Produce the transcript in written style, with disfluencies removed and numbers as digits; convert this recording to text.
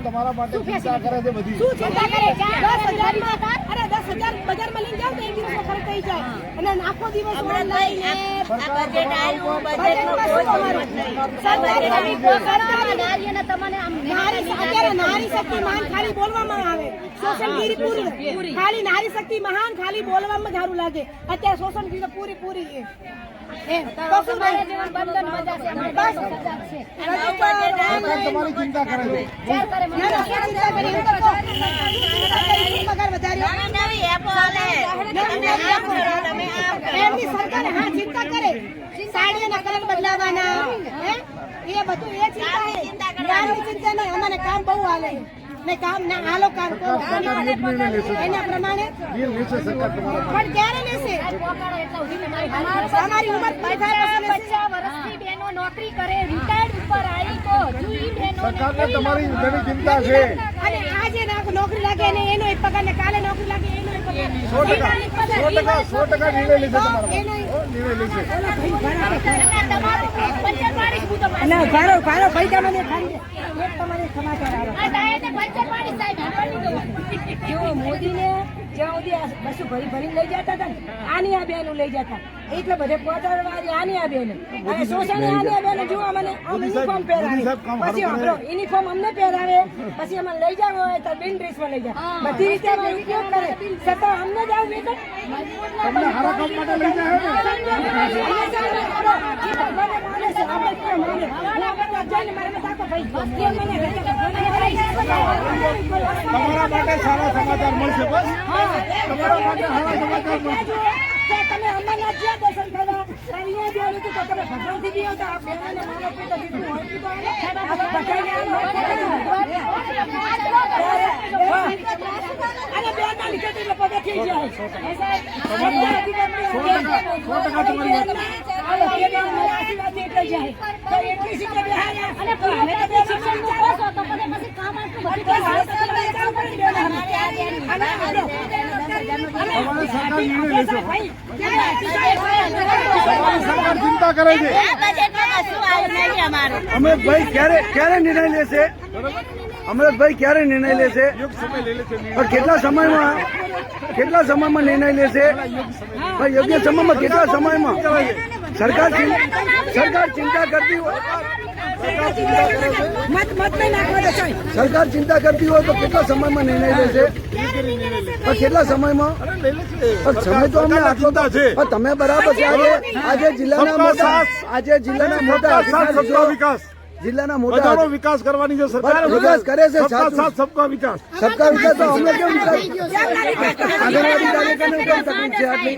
તમારા માટે ચિંતા કરે છે બધી. શું ચિંતા કરે? 10,000 માં અરે 10,000 બજારમાં લઈને જાવ તો એક દિવસનો ખર્ચ થઈ જાય અને આખો દિવસ ઓનલાઈન બજેટ આવ્યું નારી શક્તિ મહાન ખાલી બોલવામાં આવે શોષણગીરી પૂરી ખાલી નારી શક્તિ મહાન ખાલી બોલવામાં સારું લાગે અત્યારે શોષણગીરી પૂરી પૂરી તમારી ચિંતા કરે છે. સરકારે હા ચિંતા કરે સાડીઓના કલર બદલાવાના એ બધું એ ચિંતા છે. ચિંતા નહીં અમારે કામ બહુ હાલે ને કામ ના હાલો કામ કરો એના પ્રમાણે પણ ક્યારે લેશે? અમારી ઉંમર 50 વર્ષથી બહેનો નોકરી કરે રિટાયર્ડ ઉપર આવી તો સરકારને તમારી ઘણી ચિંતા છે. અને આજે નોકરી લાગે ને એનો એક પગાર ને કાલે નોકરી લાગે એનો એક પગાર 100% નિર્ણય લીધો તમારો નિર્ણય લીધો. મોદીને જ્યાં સુધી બસો ભરી લઈ જતા હતા ને આની આ બેનું લઈ જતા એટલે બધે પહોંચાડવા આની આ બેન અને શોષણ આની આ બેન જોવા મને યુનિફોર્મ પહેરાવે પછી યુનિફોર્મ અમને પહેરાવે પછી અમે લઈ જાવ હોય તો બિન ડ્રેસમાં લઈ જાય બધી રીતે અમે ઉપયોગ કરે છતાં અમને જ આવું વેતન તમને હારા કામ માટે લઈ જાય તમારા માટે સારા સમાચાર મળશે. બસ તમારા માટે સારા સમાચાર મળશે. તમે અમરનાથ જ્યાં દર્શન કરવા અહીંયા જ્યાં તો તમે ભગવાનથી બી આવતા આ બેનાને માનો પેટ દીધું હોય અને બેના લીધે તો પગે થઈ જાય 100% ચિંતા કરે છે. અમૃતભાઈ ક્યારે નિર્ણય લેશે? અમૃતભાઈ ક્યારે નિર્ણય લેશે? પણ કેટલા સમયમાં નિર્ણય લેશે? યોગ્ય સમયમાં કેટલા સમયમાં? સરકાર ચિંતા કરતી હોય સરકાર ચિંતા કરતી હોય તો કેટલા સમયમાં નિર્ણય લેશે? કેટલા સમયમાં? સમય તો અમને આટલો છે. તમે બરાબર છે. આજે જિલ્લાના મોટા જિલ્લાના મોટા વિકાસ કરવાની છે સરકાર. વિકાસ કરે છે સબકા વિકાસ તો અમને કેમ વિકાસ આંગણવાડી કાર્યક્રમ કઈ તકલીફ છે આટલી?